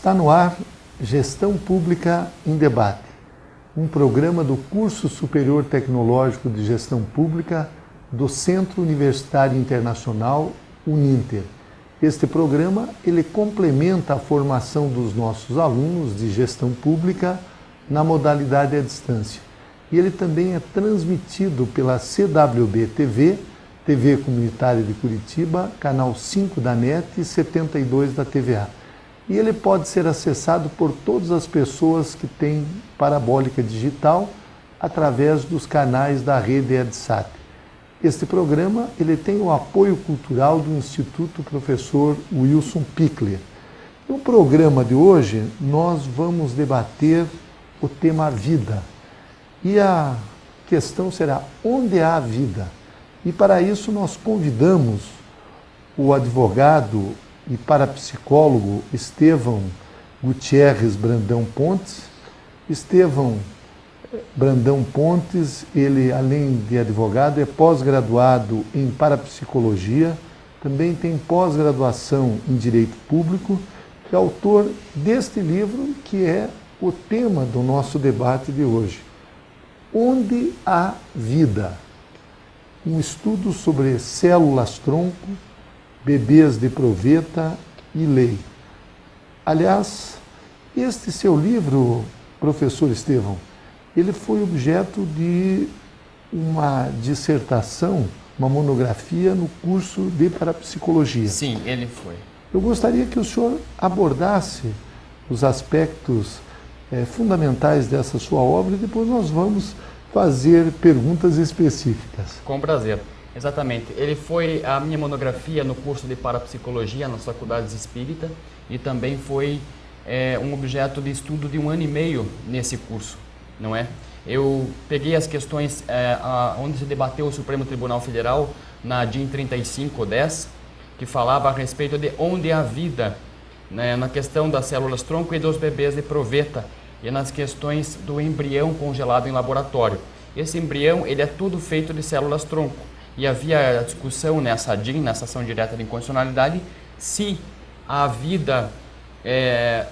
Está no ar Gestão Pública em Debate, um programa do Curso Superior Tecnológico de Gestão Pública do Centro Universitário Internacional, Uninter. Este programa ele complementa a formação dos nossos alunos de gestão pública na modalidade à distância. E ele também é transmitido pela CWB TV, TV Comunitária de Curitiba, canal 5 da NET e 72 da TVA. E ele pode ser acessado por todas as pessoas que têm parabólica digital através dos canais da rede EdSat. Este programa ele tem o apoio cultural do Instituto Professor Wilson Pickler. No programa de hoje, nós vamos debater o tema vida. E a questão será: onde há vida? E para isso nós convidamos o advogado e parapsicólogo Estevão Gutierrez Brandão Pontes. Estevão Brandão Pontes, ele além de advogado é pós-graduado em parapsicologia, também tem pós-graduação em Direito Público, é autor deste livro que é o tema do nosso debate de hoje. Onde há vida? Um estudo sobre células-tronco, bebês de proveta e lei. Aliás, este seu livro, professor Estevão, ele foi objeto de uma dissertação, uma monografia no curso de parapsicologia. Sim, ele foi. Eu gostaria que o senhor abordasse os aspectos fundamentais dessa sua obra e depois nós vamos fazer perguntas específicas. Com prazer. Exatamente. Ele foi a minha monografia no curso de parapsicologia nas faculdades espírita e também foi um objeto de estudo de 1 ano e meio nesse curso, não é? Eu peguei as questões onde se debateu o Supremo Tribunal Federal na DIN 3510, que falava a respeito de onde há vida, né, na questão das células-tronco e dos bebês de proveta e nas questões do embrião congelado em laboratório. Esse embrião ele é tudo feito de células-tronco. E havia a discussão nessa DIN, nessa ação direta de inconstitucionalidade, se há vida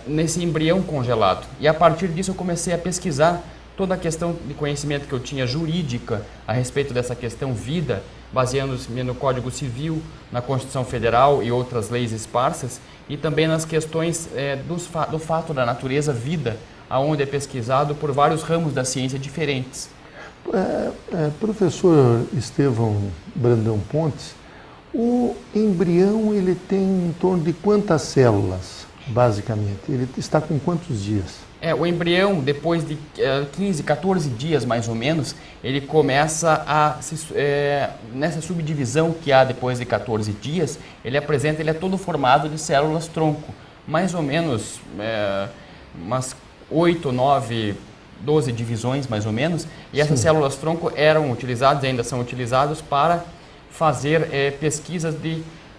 nesse embrião congelado. E a partir disso eu comecei a pesquisar toda a questão de conhecimento que eu tinha jurídica a respeito dessa questão vida, baseando-me no Código Civil, na Constituição Federal e outras leis esparsas, e também nas questões do fato da natureza vida, aonde é pesquisado por vários ramos da ciência diferentes. Professor Estevão Brandão Pontes, o embrião ele tem em torno de quantas células, basicamente? Ele está com quantos dias? O embrião, depois de 15, 14 dias mais ou menos, ele começa nessa subdivisão que há depois de 14 dias, ele é todo formado de células-tronco, mais ou menos umas 8, 9, 12 divisões mais ou menos, e essas células-tronco eram utilizadas e ainda são utilizadas para fazer pesquisas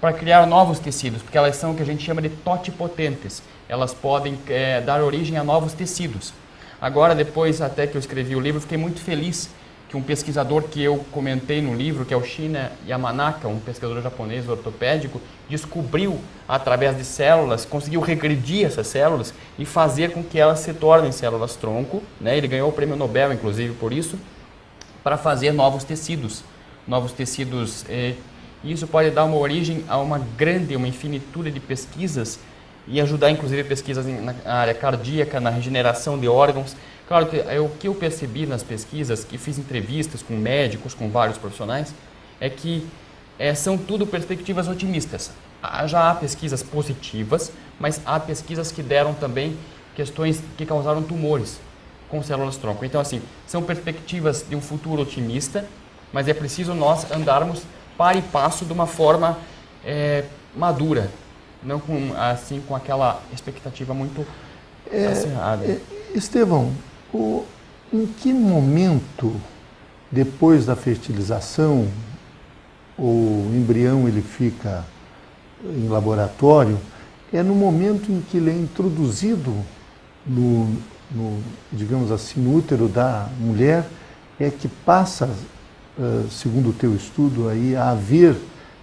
para criar novos tecidos, porque elas são o que a gente chama de totipotentes, elas podem dar origem a novos tecidos. Agora, depois até que eu escrevi o livro, fiquei muito feliz que um pesquisador que eu comentei no livro, que é o Shinya Yamanaka, um pesquisador japonês ortopédico, descobriu através de células, conseguiu regredir essas células e fazer com que elas se tornem células-tronco, né? Ele ganhou o prêmio Nobel, inclusive, por isso, para fazer novos tecidos. Isso pode dar uma origem a uma infinitude de pesquisas e ajudar, inclusive, pesquisas na área cardíaca, na regeneração de órgãos. Claro que o que eu percebi nas pesquisas, que fiz entrevistas com médicos, com vários profissionais, é que são tudo perspectivas otimistas. Já há pesquisas positivas, mas há pesquisas que deram também questões que causaram tumores com células-tronco. Então, assim, são perspectivas de um futuro otimista, mas é preciso nós andarmos par e passo de uma forma madura, não com aquela expectativa muito acirrada. Estevão, em que momento, depois da fertilização, o embrião ele fica em laboratório, é no momento em que ele é introduzido digamos assim, no útero da mulher, é que passa, segundo o teu estudo, aí, a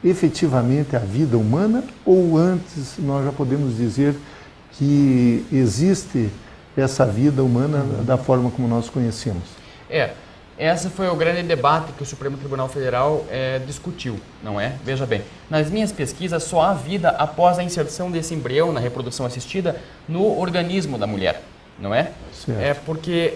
efetivamente a vida humana, ou antes nós já podemos dizer que existe essa vida humana da forma como nós conhecemos. Esse foi o grande debate que o Supremo Tribunal Federal discutiu, não é? Veja bem, nas minhas pesquisas só há vida após a inserção desse embrião na reprodução assistida no organismo da mulher, não é? Certo. Porque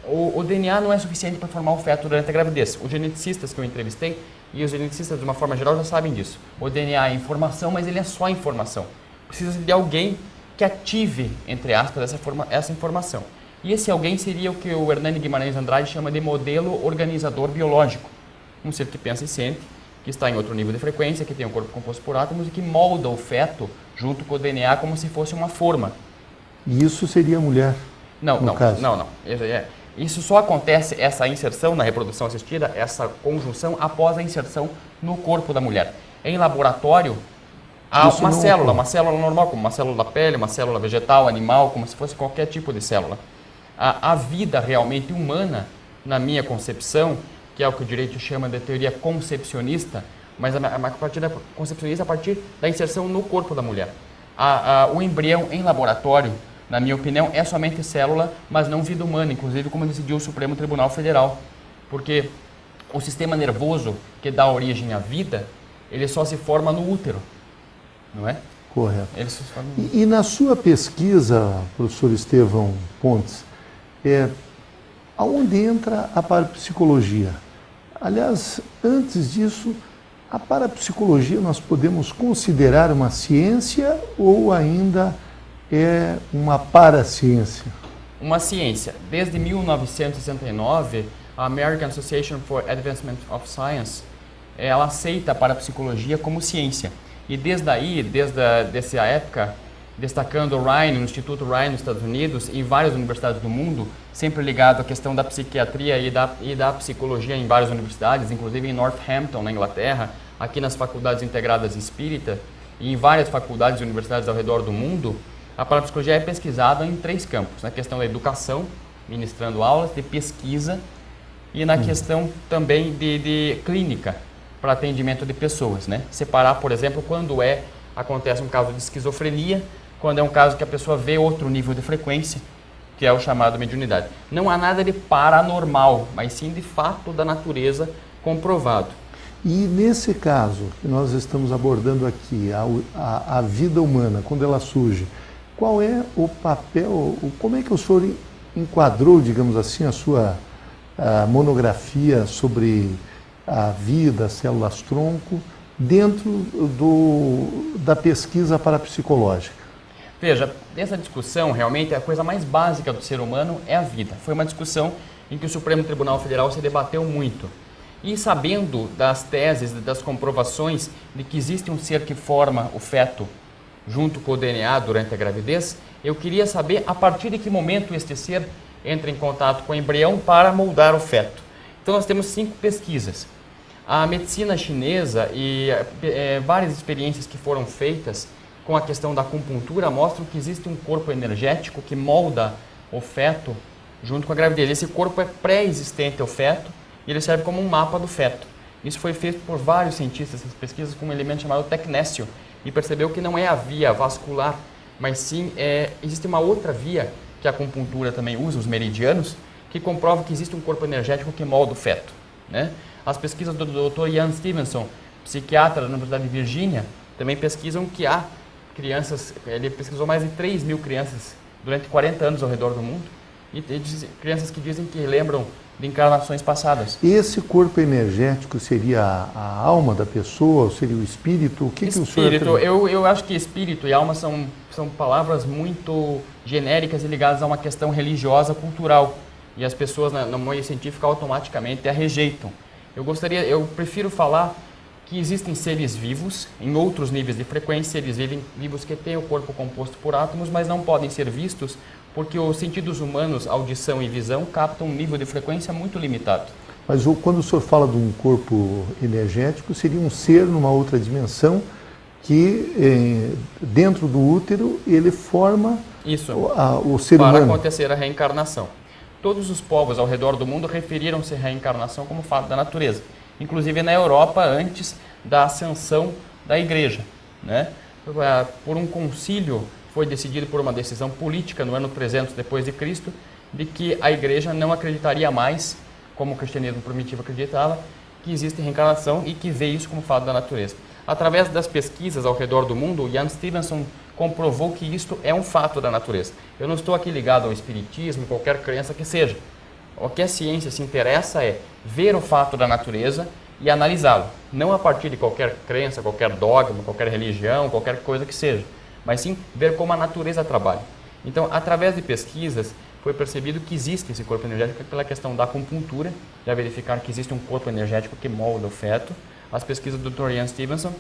o DNA não é suficiente para formar o feto durante a gravidez. Os geneticistas que eu entrevistei, e os geneticistas de uma forma geral já sabem disso. O DNA é informação, mas ele é só informação. Precisa de alguém que ative, entre aspas, essa informação. E esse alguém seria o que o Hernani Guimarães Andrade chama de modelo organizador biológico. Um ser que pensa e sente, que está em outro nível de frequência, que tem um corpo composto por átomos e que molda o feto junto com o DNA como se fosse uma forma. E isso seria a mulher? Não. Isso só acontece, essa inserção na reprodução assistida, essa conjunção, após a inserção no corpo da mulher. Em laboratório, há uma célula normal, como uma célula da pele, uma célula vegetal, animal, como se fosse qualquer tipo de célula. A vida realmente humana, na minha concepção, que é o que o direito chama de teoria concepcionista, mas a partir da concepcionista a partir da inserção no corpo da mulher. O embrião em laboratório, na minha opinião, é somente célula, mas não vida humana, inclusive como decidiu o Supremo Tribunal Federal. Porque o sistema nervoso que dá origem à vida, ele só se forma no útero, não é? Correto. E na sua pesquisa, professor Estevão Pontes, aonde entra a parapsicologia? Aliás, antes disso, a parapsicologia nós podemos considerar uma ciência ou ainda é uma paraciência? Uma ciência. Desde 1969, a American Association for Advancement of Science, ela aceita a parapsicologia como ciência. E desde essa época, destacando o Ryan, o Instituto Ryan nos Estados Unidos e em várias universidades do mundo, sempre ligado à questão da psiquiatria e da psicologia em várias universidades, inclusive em Northampton, na Inglaterra, aqui nas faculdades integradas espírita e em várias faculdades e universidades ao redor do mundo, a parapsicologia é pesquisada em 3 campos: na questão da educação, ministrando aulas, de pesquisa e na questão também de clínica, para atendimento de pessoas, né? Separar, por exemplo, quando acontece um caso de esquizofrenia, quando é um caso que a pessoa vê outro nível de frequência, que é o chamado mediunidade. Não há nada de paranormal, mas sim de fato da natureza comprovado. E nesse caso que nós estamos abordando aqui, a vida humana, quando ela surge, qual é o papel, como é que o senhor enquadrou, digamos assim, a sua monografia sobre a vida, células-tronco, dentro da pesquisa parapsicológica? Veja, dessa discussão, realmente, a coisa mais básica do ser humano é a vida. Foi uma discussão em que o Supremo Tribunal Federal se debateu muito. E sabendo das teses, das comprovações de que existe um ser que forma o feto junto com o DNA durante a gravidez, eu queria saber a partir de que momento este ser entra em contato com o embrião para moldar o feto. Então nós temos 5 pesquisas. A medicina chinesa e várias experiências que foram feitas com a questão da acupuntura mostram que existe um corpo energético que molda o feto junto com a gravidez. Esse corpo é pré-existente ao feto e ele serve como um mapa do feto. Isso foi feito por vários cientistas, essas pesquisas, com um elemento chamado tecnécio, e percebeu que não é a via vascular, mas sim existe uma outra via que a acupuntura também usa, os meridianos, que comprova que existe um corpo energético que molda o feto, né? As pesquisas do Dr. Ian Stevenson, psiquiatra da Universidade de Virgínia, também pesquisam que há crianças, ele pesquisou mais de 3.000 crianças durante 40 anos ao redor do mundo, e crianças que dizem que lembram de encarnações passadas. Esse corpo energético seria a alma da pessoa, ou seria o espírito? O que o senhor... Eu acho que espírito e alma são palavras muito genéricas e ligadas a uma questão religiosa, cultural, e as pessoas no meio científico automaticamente a rejeitam. Eu prefiro falar que existem seres vivos, em outros níveis de frequência, seres vivos que têm o corpo composto por átomos, mas não podem ser vistos, porque os sentidos humanos, audição e visão, captam um nível de frequência muito limitado. Mas quando o senhor fala de um corpo energético, seria um ser numa outra dimensão que, dentro do útero, ele forma o ser humano. Para acontecer a reencarnação. Todos os povos ao redor do mundo referiram-se à reencarnação como fato da natureza. Inclusive na Europa, antes da ascensão da igreja, né? Por um concílio foi decidido por uma decisão política no ano 300 depois de Cristo, de que a igreja não acreditaria mais, como o cristianismo primitivo acreditava, que existe reencarnação e que vê isso como fato da natureza. Através das pesquisas ao redor do mundo, Jan Stevenson comprovou que isto é um fato da natureza. Eu não estou aqui ligado ao espiritismo, qualquer crença que seja. O que a ciência se interessa é ver o fato da natureza e analisá-lo, não a partir de qualquer crença, qualquer dogma, qualquer religião, qualquer coisa que seja, mas sim ver como a natureza trabalha. Então, através de pesquisas, foi percebido que existe esse corpo energético pela questão da acupuntura, já verificar que existe um corpo energético que molda o feto. As pesquisas do Dr. Jan Stevenson,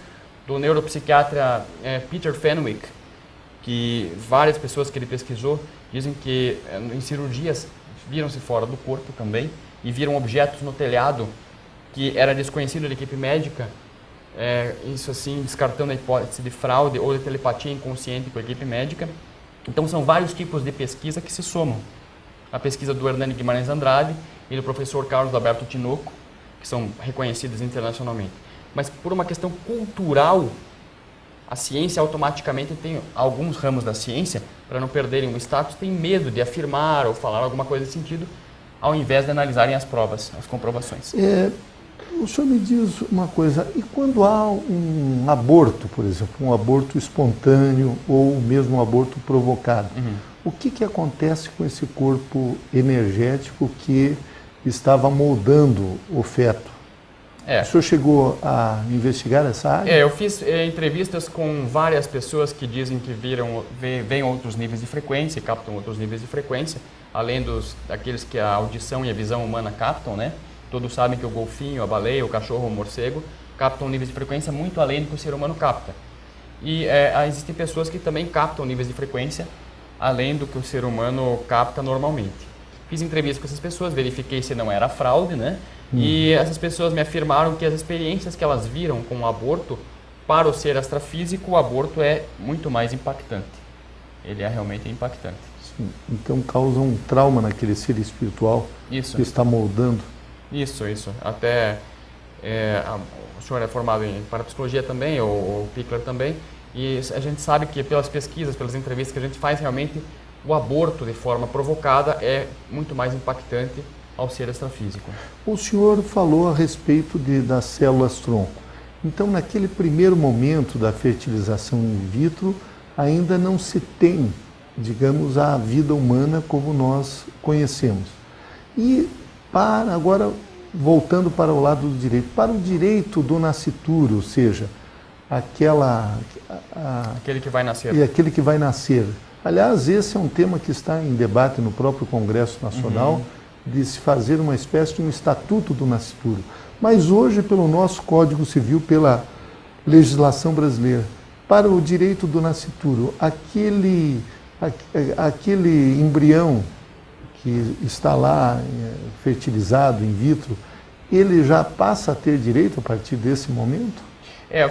do neuropsiquiatra Peter Fenwick, que várias pessoas que ele pesquisou dizem que em cirurgias viram-se fora do corpo também e viram objetos no telhado que era desconhecido da equipe médica, isso assim, descartando a hipótese de fraude ou de telepatia inconsciente com a equipe médica. Então são vários tipos de pesquisa que se somam. A pesquisa do Hernani Guimarães Andrade e do professor Carlos Alberto Tinoco, que são reconhecidas internacionalmente. Mas por uma questão cultural, a ciência automaticamente tem, alguns ramos da ciência, para não perderem o status, tem medo de afirmar ou falar alguma coisa nesse sentido, ao invés de analisarem as provas, as comprovações. O senhor me diz uma coisa, e quando há um aborto, por exemplo, um aborto espontâneo ou mesmo um aborto provocado, o que acontece com esse corpo energético que estava moldando o feto? O senhor chegou a investigar essa área? Eu fiz entrevistas com várias pessoas que dizem que veem outros níveis de frequência, captam outros níveis de frequência, além daqueles que a audição e a visão humana captam, né? Todos sabem que o golfinho, a baleia, o cachorro, o morcego captam níveis de frequência muito além do que o ser humano capta. E existem pessoas que também captam níveis de frequência além do que o ser humano capta normalmente. Fiz entrevistas com essas pessoas, verifiquei se não era fraude, né? E essas pessoas me afirmaram que as experiências que elas viram com o aborto, para o ser extrafísico, o aborto é muito mais impactante. Ele é realmente impactante. Sim. Então causa um trauma naquele ser espiritual que está moldando. Isso. Até o senhor é formado em parapsicologia também, o Pickler também, e a gente sabe que pelas pesquisas, pelas entrevistas que a gente faz, realmente o aborto de forma provocada é muito mais impactante ao ser extrafísico. O senhor falou a respeito das células-tronco. Então, naquele primeiro momento da fertilização in vitro, ainda não se tem, digamos, a vida humana como nós conhecemos. E agora, voltando para o lado do direito, para o direito do nascituro, ou seja, aquele que vai nascer. E aquele que vai nascer. Aliás, esse é um tema que está em debate no próprio Congresso Nacional, de se fazer uma espécie de um estatuto do nascituro. Mas hoje, pelo nosso Código Civil, pela legislação brasileira, para o direito do nascituro, aquele embrião que está lá fertilizado in vitro, ele já passa a ter direito a partir desse momento?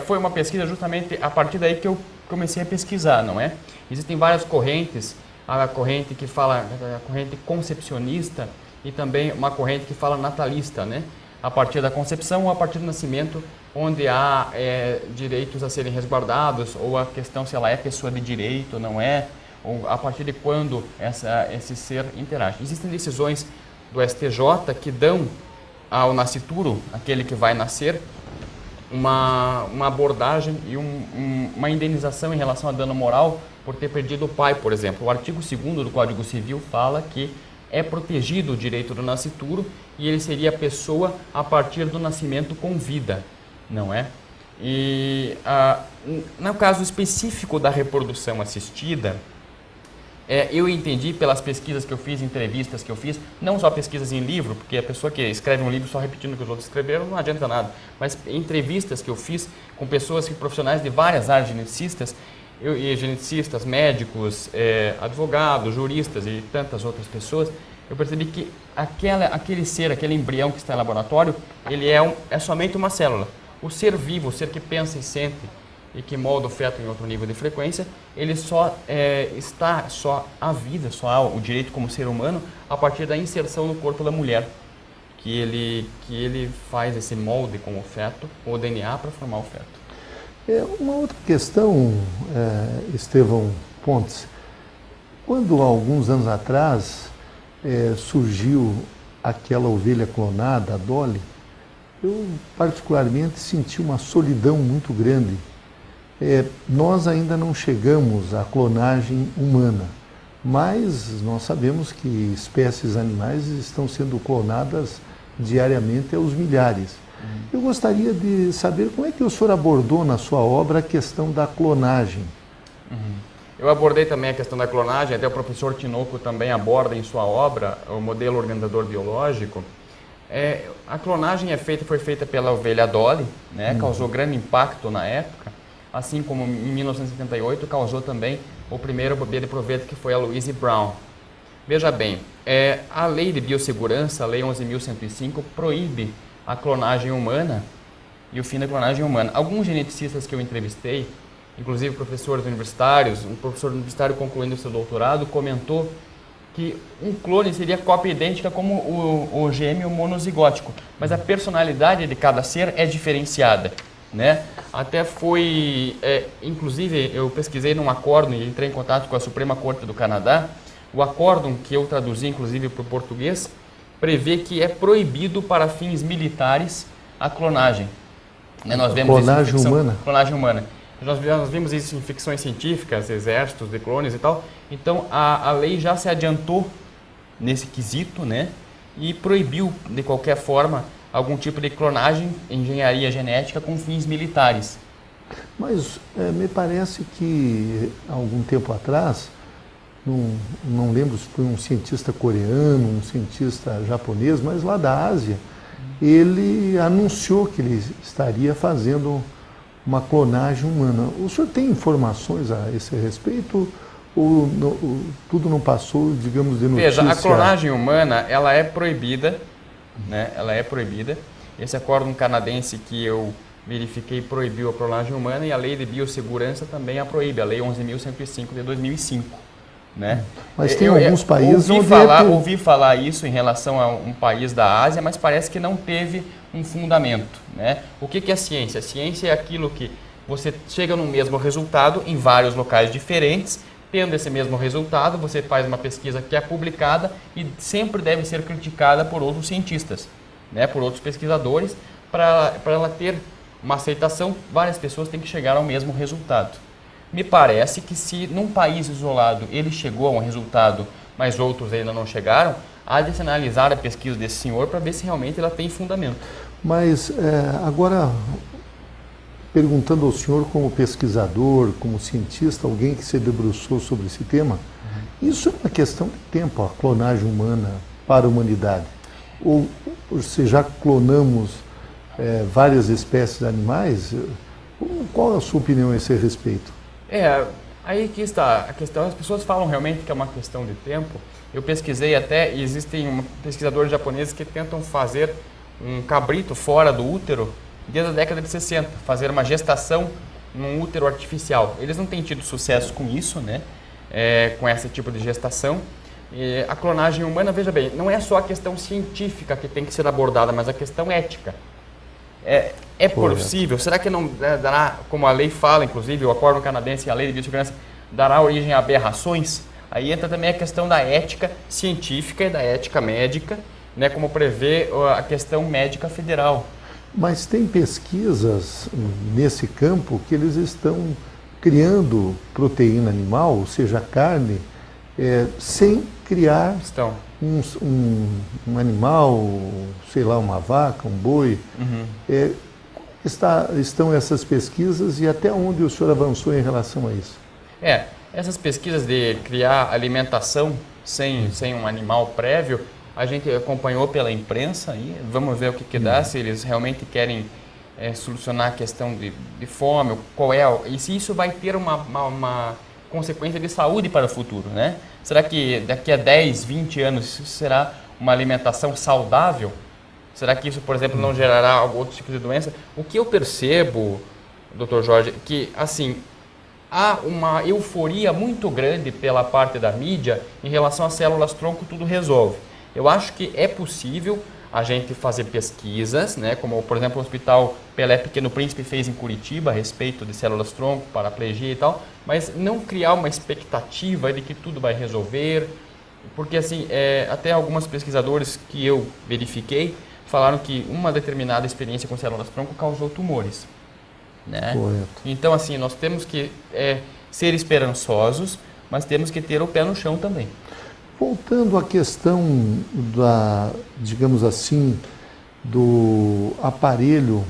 Foi uma pesquisa justamente a partir daí que eu comecei a pesquisar, não é? Existem várias correntes, a corrente que fala, a corrente concepcionista e também uma corrente que fala natalista, né? A partir da concepção ou a partir do nascimento, onde há direitos a serem resguardados, ou a questão se ela é pessoa de direito ou não é, ou a partir de quando esse ser interage. Existem decisões do STJ que dão ao nascituro, aquele que vai nascer, uma abordagem e uma indenização em relação a dano moral por ter perdido o pai, por exemplo. O artigo 2º do Código Civil fala que é protegido o direito do nascituro e ele seria a pessoa a partir do nascimento com vida, não é? E no caso específico da reprodução assistida, eu entendi pelas pesquisas que eu fiz, entrevistas que eu fiz, não só pesquisas em livro, porque a pessoa que escreve um livro só repetindo o que os outros escreveram não adianta nada, mas entrevistas que eu fiz com pessoas, profissionais de várias áreas geneticistas, geneticistas, médicos, advogados, juristas e tantas outras pessoas, eu percebi que aquele ser, aquele embrião que está em laboratório, ele é somente uma célula. O ser vivo, o ser que pensa e sente e que molda o feto em outro nível de frequência, ele só a vida, só há o direito como ser humano a partir da inserção no corpo da mulher, que ele faz esse molde com o feto, ou o DNA, para formar o feto. Uma outra questão, Estevão Pontes, quando há alguns anos atrás surgiu aquela ovelha clonada, a Dolly, eu particularmente senti uma solidão muito grande. Nós ainda não chegamos à clonagem humana, mas nós sabemos que espécies animais estão sendo clonadas diariamente aos milhares. Eu gostaria de saber como é que o senhor abordou na sua obra a questão da clonagem. Eu abordei também a questão da clonagem, até o professor Tinoco também aborda em sua obra o modelo organizador biológico. A clonagem foi feita pela ovelha Dolly, né? Causou grande impacto na época, assim como em 1978 causou também o primeiro bebê de proveta, que foi a Louise Brown. Veja bem, a lei de biossegurança, a lei 11.105, proíbe a clonagem humana e o fim da clonagem humana. Alguns geneticistas que eu entrevistei, inclusive professores universitários, um professor universitário concluindo seu doutorado, comentou que um clone seria cópia idêntica como o gêmeo monozigótico, mas a personalidade de cada ser é diferenciada, né? Até foi, inclusive eu pesquisei num acórdão e entrei em contato com a Suprema Corte do Canadá. O acórdão, que eu traduzi inclusive para o português, prevê que é proibido para fins militares a clonagem. Nós vemos clonagem humana? Clonagem humana. Nós vimos isso em ficções científicas, exércitos de clones e tal. Então, a lei já se adiantou nesse quesito, né? E proibiu, de qualquer forma, algum tipo de clonagem, engenharia genética com fins militares. Mas me parece que, há algum tempo atrás, não lembro se foi um cientista coreano, um cientista japonês, mas lá da Ásia, ele anunciou que ele estaria fazendo uma clonagem humana. O senhor tem informações a esse respeito ou tudo não passou, digamos, de notícia? Veja, a clonagem humana, ela é proibida, né? Ela é proibida. Esse acórdão canadense que eu verifiquei proibiu a clonagem humana e a lei de biossegurança também a proíbe, a lei 11.105 de 2005. Né? Mas tem alguns países ouvi falar isso em relação a um país da Ásia, mas parece que não teve um fundamento, né? O que é ciência? A ciência é aquilo que você chega no mesmo resultado em vários locais diferentes. Tendo esse mesmo resultado, você faz uma pesquisa que é publicada e sempre deve ser criticada por outros cientistas, né? Por outros pesquisadores. Para ela ter uma aceitação, várias pessoas têm que chegar ao mesmo resultado. Me parece que se num país isolado ele chegou a um resultado, mas outros ainda não chegaram, há de se analisar a pesquisa desse senhor para ver se realmente ela tem fundamento. Mas agora, perguntando ao senhor como pesquisador, como cientista, alguém que se debruçou sobre esse tema, isso é uma questão de tempo, a clonagem humana para a humanidade. Ou se já clonamos várias espécies de animais, qual é a sua opinião a esse respeito? Aí que está a questão. As pessoas falam realmente que é uma questão de tempo. Eu pesquisei até, e existem pesquisadores japoneses que tentam fazer um cabrito fora do útero desde a década de 60, fazer uma gestação num útero artificial. Eles não têm tido sucesso com isso, né? Com esse tipo de gestação. E a clonagem humana, veja bem, não é só a questão científica que tem que ser abordada, mas a questão ética. É possível? Será que não dará, como a lei fala, inclusive, o acórdão canadense e a lei de biossegurança, dará origem a aberrações? Aí entra também a questão da ética científica e da ética médica, né, como prevê a questão médica federal. Mas tem pesquisas nesse campo que eles estão criando proteína animal, ou seja, carne, sem criar um animal, sei lá, uma vaca, um boi. Estão essas pesquisas e até onde o senhor avançou em relação a isso? Essas pesquisas de criar alimentação sem um animal prévio, a gente acompanhou pela imprensa e vamos ver o que dá, se eles realmente querem solucionar a questão de fome, e se isso vai ter uma consequência de saúde para o futuro, né? Será que daqui a 10, 20 anos isso será uma alimentação saudável? Será que isso, por exemplo, não gerará outro tipo de doença? O que eu percebo, Dr. Jorge, que assim, há uma euforia muito grande pela parte da mídia em relação às células-tronco, tudo resolve. Eu acho que é possível a gente fazer pesquisas, né, como por exemplo o Hospital Pelé Pequeno Príncipe fez em Curitiba a respeito de células-tronco, paraplegia e tal, mas não criar uma expectativa de que tudo vai resolver, porque assim, até alguns pesquisadores que eu verifiquei falaram que uma determinada experiência com células-tronco causou tumores, né? Correto. Então assim, nós temos que ser esperançosos, mas temos que ter o pé no chão também. Voltando à questão digamos assim, do aparelho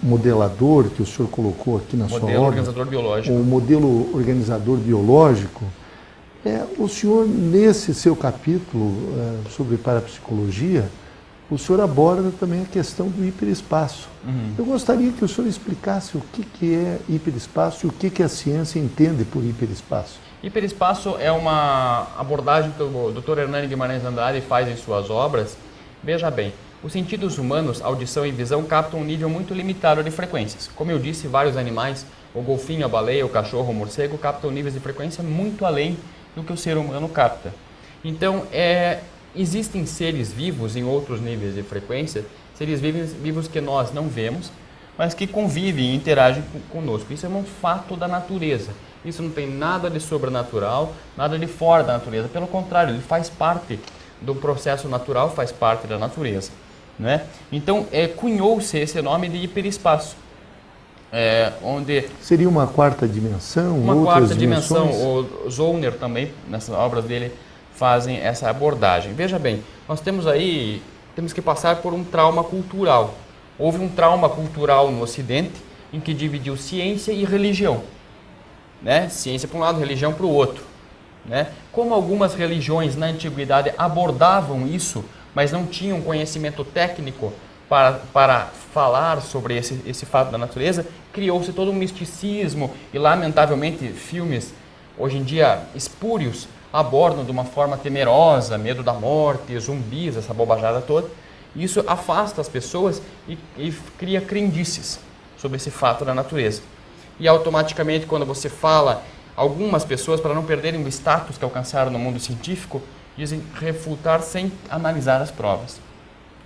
modelador que o senhor colocou aqui na sua obra, Modelo organizador biológico. o modelo organizador biológico, o senhor, nesse seu capítulo sobre parapsicologia, o senhor aborda também a questão do hiperespaço. Uhum. Eu gostaria que o senhor explicasse o que é hiperespaço e o que a ciência entende por hiperespaço. Hiperespaço é uma abordagem que o Dr. Hernani Guimarães Andrade faz em suas obras. Veja bem, os sentidos humanos, audição e visão, captam um nível muito limitado de frequências. Como eu disse, vários animais, o golfinho, a baleia, o cachorro, o morcego, captam níveis de frequência muito além do que o ser humano capta. Então, existem seres vivos em outros níveis de frequência, seres vivos que nós não vemos, mas que convivem e interagem conosco. Isso é um fato da natureza. Isso não tem nada de sobrenatural, nada de fora da natureza. Pelo contrário, ele faz parte do processo natural, faz parte da natureza, né? Então, cunhou-se esse nome de hiperespaço. Onde seria uma quarta dimensão, uma outras quarta dimensões? dimensão. O Zollner também, nessas obras dele, fazem essa abordagem. Veja bem, nós temos que passar por um trauma cultural. Houve um trauma cultural no Ocidente em que dividiu ciência e religião, né? Ciência para um lado, religião para o outro, né? Como algumas religiões na antiguidade abordavam isso, mas não tinham conhecimento técnico para falar sobre esse fato da natureza, criou-se todo um misticismo e, lamentavelmente, filmes, hoje em dia, espúrios, abordam de uma forma temerosa, medo da morte, zumbis, essa bobajada toda. Isso afasta as pessoas e cria crendices sobre esse fato da natureza. E automaticamente, quando você fala, algumas pessoas, para não perderem o status que alcançaram no mundo científico, dizem refutar sem analisar as provas.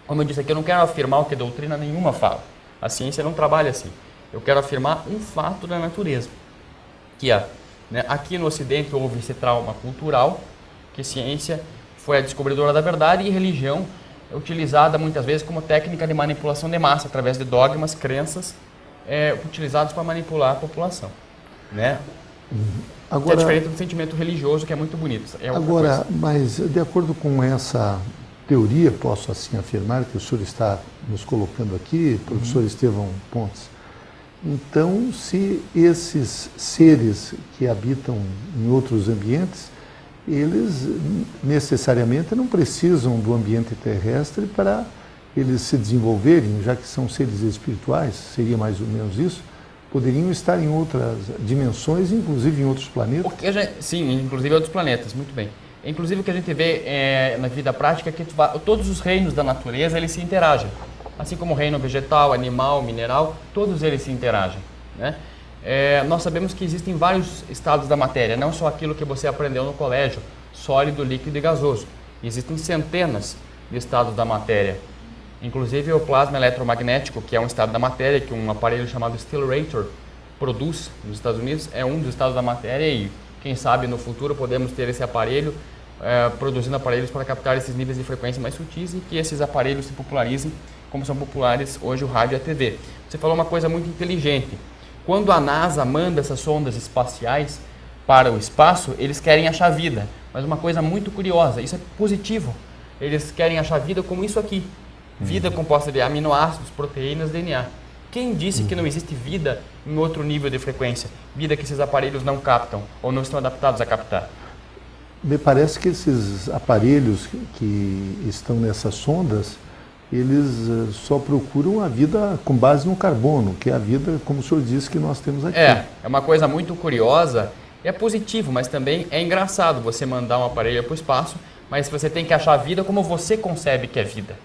Como eu disse aqui, eu não quero afirmar o que doutrina nenhuma fala. A ciência não trabalha assim. Eu quero afirmar um fato da natureza, que aqui no Ocidente houve esse trauma cultural, que ciência foi a descobridora da verdade e religião é utilizada muitas vezes como técnica de manipulação de massa, através de dogmas, crenças, utilizados para manipular a população, né? Agora, que é diferente do sentimento religioso, que é muito bonito. Agora, mas de acordo com essa teoria, posso assim afirmar, que o senhor está nos colocando aqui, professor Estevão Pontes, então, se esses seres que habitam em outros ambientes, eles necessariamente não precisam do ambiente terrestre para eles se desenvolverem, já que são seres espirituais, seria mais ou menos isso, poderiam estar em outras dimensões, inclusive em outros planetas? Sim, inclusive em outros planetas, muito bem. Inclusive o que a gente vê na vida prática é que todos os reinos da natureza eles se interagem. Assim como o reino vegetal, animal, mineral, todos eles se interagem, né? Nós sabemos que existem vários estados da matéria, não só aquilo que você aprendeu no colégio, sólido, líquido e gasoso. Existem centenas de estados da matéria. Inclusive o plasma eletromagnético, que é um estado da matéria, que um aparelho chamado Stellarator produz nos Estados Unidos, é um dos estados da matéria e quem sabe no futuro podemos ter esse aparelho produzindo aparelhos para captar esses níveis de frequência mais sutis e que esses aparelhos se popularizem, como são populares hoje o rádio e a TV. Você falou uma coisa muito inteligente. Quando a NASA manda essas sondas espaciais para o espaço, eles querem achar vida. Mas uma coisa muito curiosa, isso é positivo. Eles querem achar vida como isso aqui. Vida composta de aminoácidos, proteínas, DNA. Quem disse que não existe vida em outro nível de frequência? Vida que esses aparelhos não captam ou não estão adaptados a captar. Me parece que esses aparelhos que estão nessas sondas, eles só procuram a vida com base no carbono, que é a vida, como o senhor disse, que nós temos aqui. É uma coisa muito curiosa, é positivo, mas também é engraçado você mandar um aparelho para o espaço, mas você tem que achar a vida como você concebe que é vida.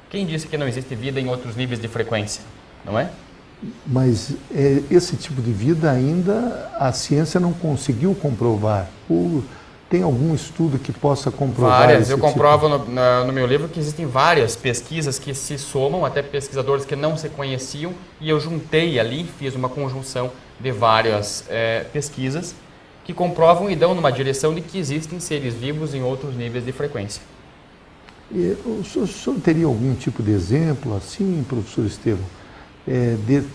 Quem disse que não existe vida em outros níveis de frequência, não é? Mas esse tipo de vida ainda a ciência não conseguiu comprovar. Tem algum estudo que possa comprovar Várias. esse Eu tipo? comprovo no meu livro que existem várias pesquisas que se somam, até pesquisadores que não se conheciam, e eu juntei ali, fiz uma conjunção de várias pesquisas que comprovam e dão numa direção de que existem seres vivos em outros níveis de frequência. E o senhor teria algum tipo de exemplo, assim, professor Estevão,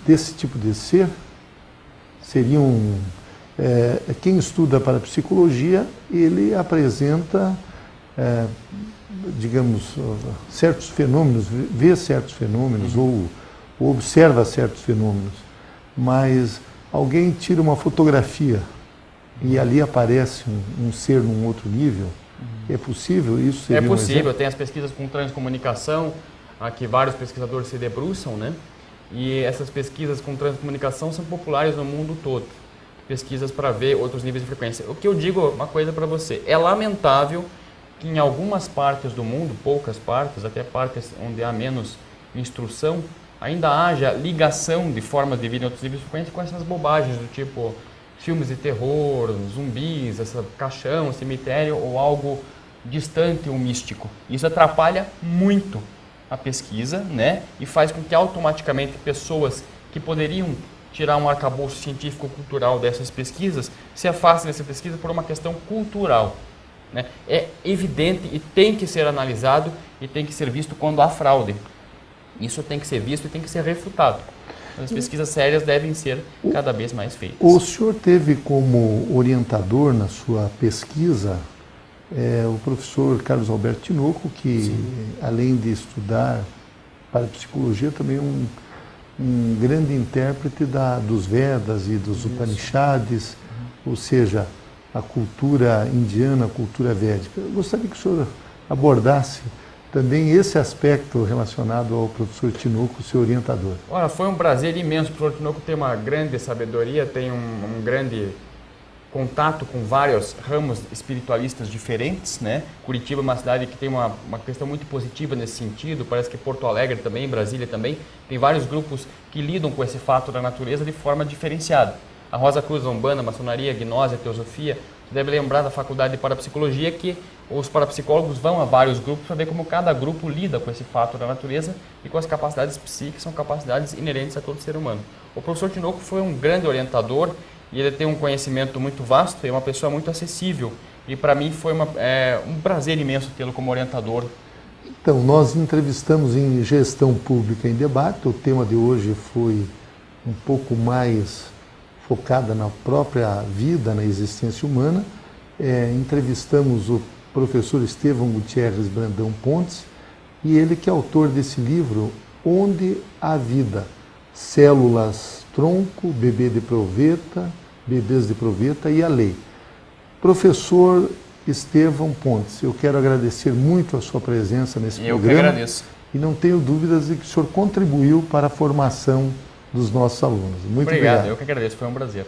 desse tipo de ser? Seriam... quem estuda para ele apresenta, digamos, certos fenômenos, vê certos fenômenos ou observa certos fenômenos, mas alguém tira uma fotografia e ali aparece um ser num outro nível. É possível isso? É possível, tem as pesquisas com transcomunicação, a que vários pesquisadores se debruçam, né? E essas pesquisas com transcomunicação são populares no mundo todo. Pesquisas para ver outros níveis de frequência. O que eu digo, uma coisa para você, é lamentável que em algumas partes do mundo, poucas partes, até partes onde há menos instrução, ainda haja ligação de formas de vida em outros níveis de frequência com essas bobagens do tipo filmes de terror, zumbis, essa caixão, cemitério ou algo distante ou místico. Isso atrapalha muito a pesquisa, né? E faz com que automaticamente pessoas que poderiam tirar um arcabouço científico-cultural dessas pesquisas se afastem dessa pesquisa por uma questão cultural, né? É evidente e tem que ser analisado e tem que ser visto quando há fraude. Isso tem que ser visto e tem que ser refutado. As pesquisas sérias devem ser cada vez mais feitas. O senhor teve como orientador na sua pesquisa o professor Carlos Alberto Tinoco, que sim, além de estudar parapsicologia, também é um grande intérprete dos Vedas e dos Upanishads, ou seja, a cultura indiana, a cultura védica. Eu gostaria que o senhor abordasse também esse aspecto relacionado ao professor Tinoco, seu orientador. Olha, foi um prazer imenso. O professor Tinoco tem uma grande sabedoria, tem um grande contato com vários ramos espiritualistas diferentes, né? Curitiba é uma cidade que tem uma questão muito positiva nesse sentido, parece que Porto Alegre também, Brasília também, tem vários grupos que lidam com esse fato da natureza de forma diferenciada. A Rosa Cruz, a Umbanda, a Maçonaria, a Gnose, a Teosofia, você deve lembrar da Faculdade de Parapsicologia que os parapsicólogos vão a vários grupos para ver como cada grupo lida com esse fato da natureza e com as capacidades psíquicas, são capacidades inerentes a todo ser humano. O professor Tinoco foi um grande orientador e ele tem um conhecimento muito vasto e é uma pessoa muito acessível. E para mim foi um prazer imenso tê-lo como orientador. Então, nós entrevistamos em Gestão Pública em Debate. O tema de hoje foi um pouco mais focada na própria vida, na existência humana. Entrevistamos o professor Estevão Gutierrez Brandão Pontes, e ele que é autor desse livro, Onde há Vida, Células Tronco, bebês de proveta e a Lei. Professor Estevão Pontes, eu quero agradecer muito a sua presença nesse programa. Eu que agradeço. E não tenho dúvidas de que o senhor contribuiu para a formação dos nossos alunos. Muito obrigado. Eu que agradeço, foi um prazer.